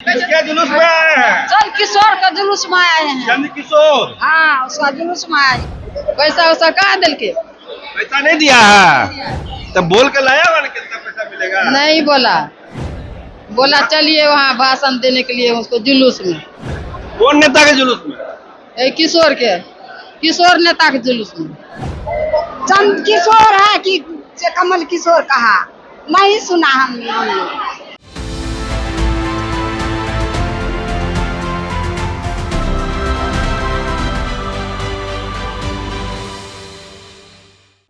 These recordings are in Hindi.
किसके जुलूस में आए हैं? चंद किशोर का जुलूस में आए हैं। चंद किशोर। हाँ, उसका जुलूस में आए। पैसा वैसा कहाँ दिल के? पैसा नहीं दिया है तो बोल के लाया हुआ ना कितना पैसा मिलेगा? नहीं बोला। बोला चलिए वहाँ भाषण देने के लिए उसको जुलूस में। कौन नेता के जुलूस में? किशोर के, किशोर नेता के जुलूस में। चंद किशोर है कि कमल किशोर कहा? नहीं सुना हम लोग।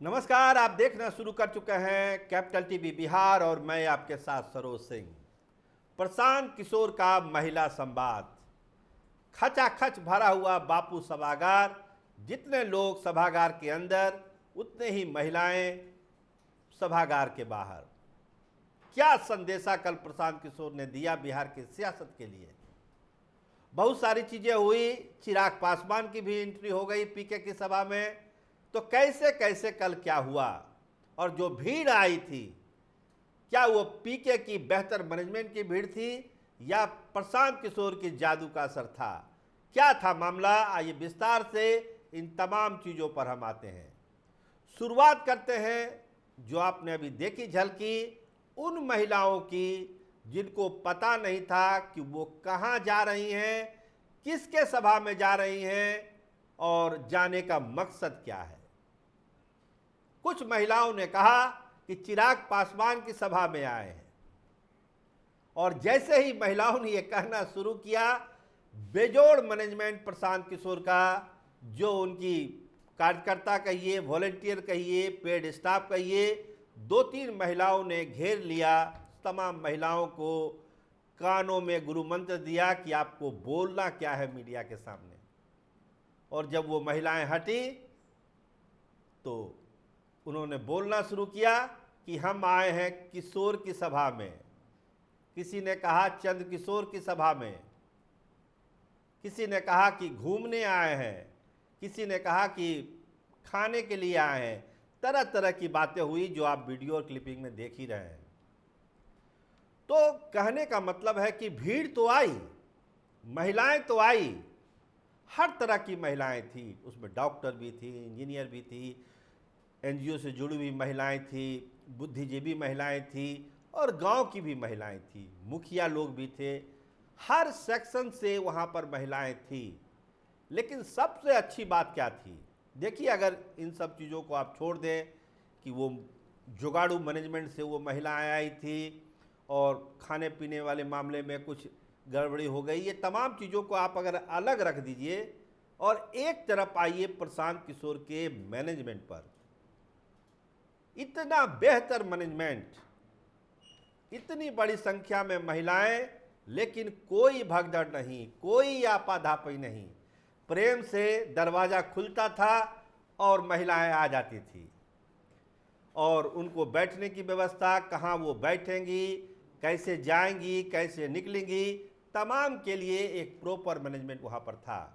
नमस्कार, आप देखना शुरू कर चुके हैं कैपिटल टीवी बिहार और मैं आपके साथ सरोज सिंह। प्रशांत किशोर का महिला संवाद। खचाखच भरा हुआ बापू सभागार, जितने लोग सभागार के अंदर उतने ही महिलाएं सभागार के बाहर। क्या संदेशा कल प्रशांत किशोर ने दिया बिहार की सियासत के लिए? बहुत सारी चीजें हुई। चिराग पासवान की भी एंट्री हो गई पीके की सभा में। तो कैसे कैसे कल क्या हुआ और जो भीड़ आई थी, क्या वो पीके की बेहतर मैनेजमेंट की भीड़ थी या प्रशांत किशोर की जादू का असर था? क्या था मामला? आइए विस्तार से इन तमाम चीज़ों पर हम आते हैं। शुरुआत करते हैं जो आपने अभी देखी झलकी, उन महिलाओं की जिनको पता नहीं था कि वो कहाँ जा रही हैं, किसके सभा में जा रही हैं और जाने का मकसद क्या है। कुछ महिलाओं ने कहा कि चिराग पासवान की सभा में आए हैं, और जैसे ही महिलाओं ने यह कहना शुरू किया, बेजोड़ मैनेजमेंट प्रशांत किशोर का, जो उनकी कार्यकर्ता कहिए, वॉलंटियर कहिए, पेड स्टाफ कहिए, 2-3 महिलाओं ने घेर लिया। तमाम महिलाओं को कानों में गुरु मंत्र दिया कि आपको बोलना क्या है मीडिया के सामने। और जब वो महिलाएं हटी तो उन्होंने बोलना शुरू किया कि हम आए हैं किशोर की सभा में। किसी ने कहा चंद किशोर की सभा में, किसी ने कहा कि घूमने आए हैं, किसी ने कहा कि खाने के लिए आए हैं। तरह तरह की बातें हुई जो आप वीडियो क्लिपिंग में देख ही रहे हैं। तो कहने का मतलब है कि भीड़ तो आई, महिलाएं तो आई, हर तरह की महिलाएं थी उसमें। डॉक्टर भी थी, इंजीनियर भी थी, एनजीओ से जुड़ी हुई महिलाएं थी, बुद्धिजीवी महिलाएं थी और गांव की भी महिलाएं थी, मुखिया लोग भी थे। हर सेक्शन से वहां पर महिलाएं थी। लेकिन सबसे अच्छी बात क्या थी? देखिए, अगर इन सब चीज़ों को आप छोड़ दें कि वो जुगाड़ू मैनेजमेंट से वो महिलाएं आई थी और खाने पीने वाले मामले में कुछ गड़बड़ी हो गई, ये तमाम चीज़ों को आप अगर अलग रख दीजिए और एक तरफ आइए प्रशांत किशोर के मैनेजमेंट पर। इतना बेहतर मैनेजमेंट, इतनी बड़ी संख्या में महिलाएं, लेकिन कोई भगदड़ नहीं, कोई आपाधापी नहीं। प्रेम से दरवाज़ा खुलता था और महिलाएं आ जाती थी, और उनको बैठने की व्यवस्था, कहाँ वो बैठेंगी, कैसे जाएंगी, कैसे निकलेंगी, तमाम के लिए एक प्रॉपर मैनेजमेंट वहाँ पर था।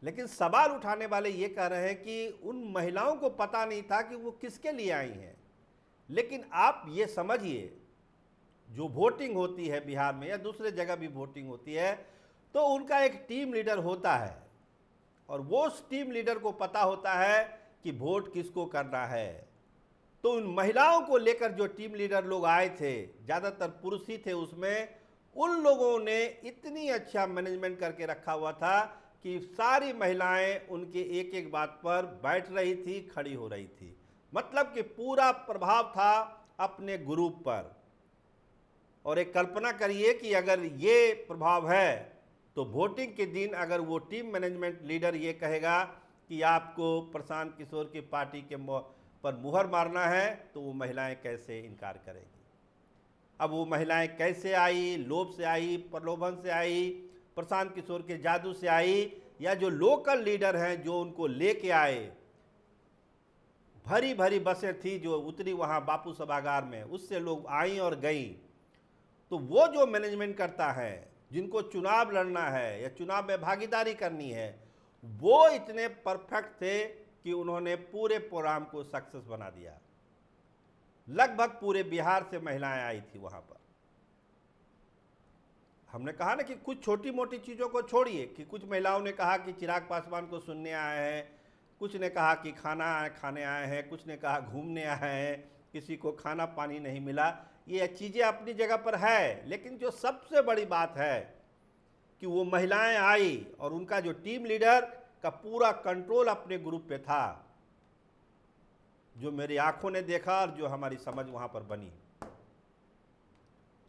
लेकिन सवाल उठाने वाले ये कह रहे हैं कि उन महिलाओं को पता नहीं था कि वो किसके लिए आई हैं। लेकिन आप ये समझिए, जो वोटिंग होती है बिहार में या दूसरे जगह भी वोटिंग होती है, तो उनका एक टीम लीडर होता है और वो उस टीम लीडर को पता होता है कि वोट किसको करना है। तो उन महिलाओं को लेकर जो टीम लीडर लोग आए थे, ज़्यादातर पुरुष ही थे उसमें, उन लोगों ने इतनी अच्छा मैनेजमेंट करके रखा हुआ था कि सारी महिलाएं उनके एक एक बात पर बैठ रही थी, खड़ी हो रही थी। मतलब कि पूरा प्रभाव था अपने ग्रुप पर। और एक कल्पना करिए कि अगर ये प्रभाव है तो वोटिंग के दिन अगर वो टीम मैनेजमेंट लीडर ये कहेगा कि आपको प्रशांत किशोर की पार्टी के पर मुहर मारना है, तो वो महिलाएं कैसे इनकार करेंगी? अब वो महिलाएं कैसे आई? लोभ से आई, प्रलोभन से आई, प्रशांत किशोर के जादू से आई, या जो लोकल लीडर हैं जो उनको लेके आए? भरी भरी बसें थी जो उतरी वहाँ बापू सभागार में, उससे लोग आई और गई। तो वो जो मैनेजमेंट करता है, जिनको चुनाव लड़ना है या चुनाव में भागीदारी करनी है, वो इतने परफेक्ट थे कि उन्होंने पूरे प्रोग्राम को सक्सेस बना दिया। लगभग पूरे बिहार से महिलाएं आई थी वहाँ पर। हमने कहा ना कि कुछ छोटी मोटी चीज़ों को छोड़िए, कि कुछ महिलाओं ने कहा कि चिराग पासवान को सुनने आए हैं, कुछ ने कहा कि खाना खाने आए हैं, कुछ ने कहा घूमने आए हैं, किसी को खाना पानी नहीं मिला। ये चीज़ें अपनी जगह पर है, लेकिन जो सबसे बड़ी बात है कि वो महिलाएं आई और उनका जो टीम लीडर का पूरा कंट्रोल अपने ग्रुप पे था, जो मेरी आंखों ने देखा और जो हमारी समझ वहां पर बनी।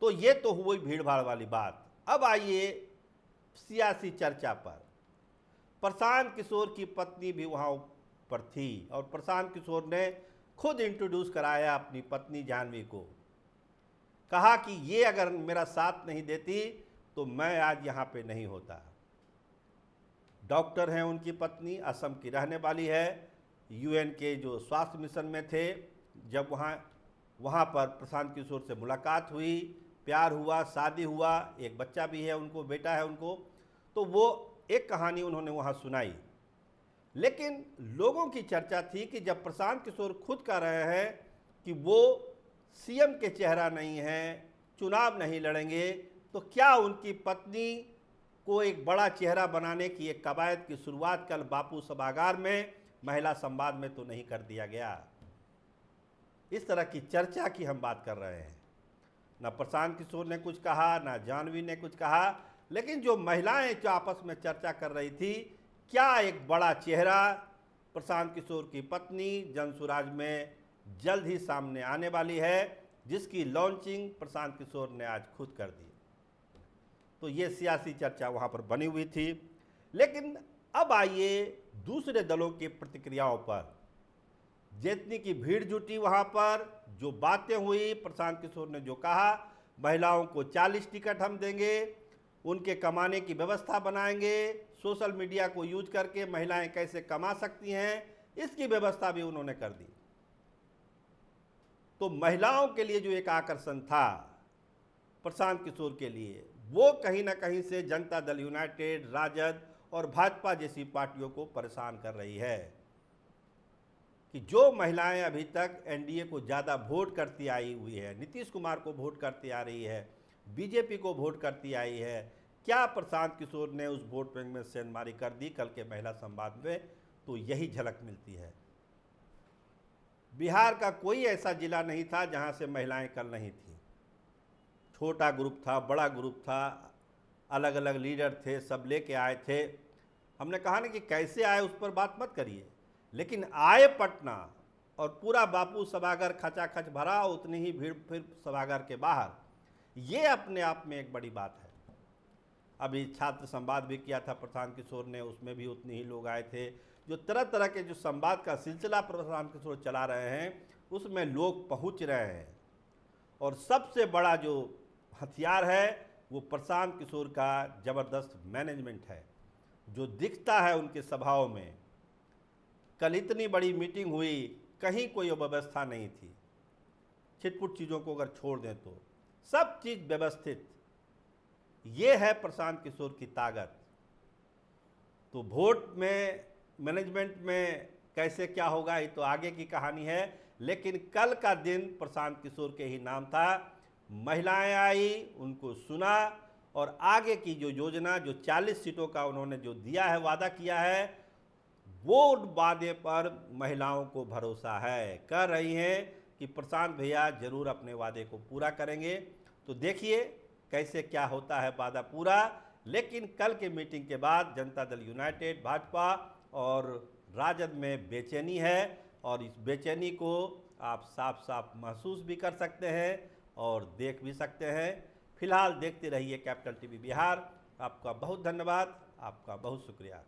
तो ये तो हुई भीड़ भाड़ वाली बात। अब आइए सियासी चर्चा पर। प्रशांत किशोर की पत्नी भी वहां पर थी और प्रशांत किशोर ने खुद इंट्रोड्यूस कराया अपनी पत्नी जाह्नवी को। कहा कि ये अगर मेरा साथ नहीं देती तो मैं आज यहाँ पे नहीं होता। डॉक्टर हैं उनकी पत्नी, असम की रहने वाली है, यूएन के जो स्वास्थ्य मिशन में थे। जब वहाँ पर प्रशांत किशोर से मुलाकात हुई, प्यार हुआ, शादी हुआ, एक बच्चा भी है उनको, बेटा है उनको। तो वो एक कहानी उन्होंने वहाँ सुनाई। लेकिन लोगों की चर्चा थी कि जब प्रशांत किशोर खुद कह रहे हैं कि वो सीएम के चेहरा नहीं हैं, चुनाव नहीं लड़ेंगे, तो क्या उनकी पत्नी को एक बड़ा चेहरा बनाने की एक कवायद की शुरुआत कल बापू सभागार में महिला संवाद में तो नहीं कर दिया गया? इस तरह की चर्चा की हम बात कर रहे हैं। ना प्रशांत किशोर ने कुछ कहा, ना जाह्नवी ने कुछ कहा, लेकिन जो महिलाएं जो आपस में चर्चा कर रही थी, क्या एक बड़ा चेहरा प्रशांत किशोर की पत्नी जनसुराज में जल्द ही सामने आने वाली है, जिसकी लॉन्चिंग प्रशांत किशोर ने आज खुद कर दी। तो ये सियासी चर्चा वहाँ पर बनी हुई थी। लेकिन अब आइए दूसरे दलों की प्रतिक्रियाओं पर। जितनी की भीड़ जुटी वहाँ पर, जो बातें हुई, प्रशांत किशोर ने जो कहा, महिलाओं को 40 टिकट हम देंगे, उनके कमाने की व्यवस्था बनाएंगे, सोशल मीडिया को यूज करके महिलाएं कैसे कमा सकती हैं, इसकी व्यवस्था भी उन्होंने कर दी। तो महिलाओं के लिए जो एक आकर्षण था प्रशांत किशोर के लिए, वो कहीं ना कहीं से जनता दल यूनाइटेड, राजद और भाजपा जैसी पार्टियों को परेशान कर रही है कि जो महिलाएं अभी तक एनडीए को ज़्यादा वोट करती आई हुई है, नीतीश कुमार को वोट करती आ रही है, बीजेपी को वोट करती आई है, क्या प्रशांत किशोर ने उस वोट बैंक में सेंधमारी कर दी कल के महिला संवाद में? तो यही झलक मिलती है। बिहार का कोई ऐसा जिला नहीं था जहां से महिलाएं कल नहीं थी। छोटा ग्रुप था, बड़ा ग्रुप था, अलग अलग लीडर थे, सब लेके आए थे। हमने कहा ना कि कैसे आए उस पर बात मत करिए, लेकिन आए पटना और पूरा बापू सभागार खचाखच भरा, उतनी ही भीड़ फिर सभागार के बाहर। ये अपने आप में एक बड़ी बात है। अभी छात्र संवाद भी किया था प्रशांत किशोर ने, उसमें भी उतने ही लोग आए थे। जो तरह तरह के जो संवाद का सिलसिला प्रशांत किशोर चला रहे हैं, उसमें लोग पहुंच रहे हैं। और सबसे बड़ा जो हथियार है वो प्रशांत किशोर का ज़बरदस्त मैनेजमेंट है, जो दिखता है उनके सभाओं में। कल इतनी बड़ी मीटिंग हुई, कहीं कोई व्यवस्था नहीं थी। छिटपुट चीज़ों को अगर छोड़ दें तो सब चीज़ व्यवस्थित। ये है प्रशांत किशोर की ताकत। तो वोट में, मैनेजमेंट में कैसे क्या होगा ये तो आगे की कहानी है, लेकिन कल का दिन प्रशांत किशोर के ही नाम था। महिलाएं आई, उनको सुना, और आगे की जो योजना, जो 40 सीटों का उन्होंने जो दिया है, वादा किया है, वो वादे पर महिलाओं को भरोसा है। कह रही हैं कि प्रशांत भैया जरूर अपने वादे को पूरा करेंगे। तो देखिए कैसे क्या होता है वादा पूरा। लेकिन कल के मीटिंग के बाद जनता दल यूनाइटेड, भाजपा और राजद में बेचैनी है, और इस बेचैनी को आप साफ साफ महसूस भी कर सकते हैं और देख भी सकते हैं। फिलहाल देखते रहिए कैपिटल टीवी बिहार। आपका बहुत धन्यवाद, आपका बहुत शुक्रिया।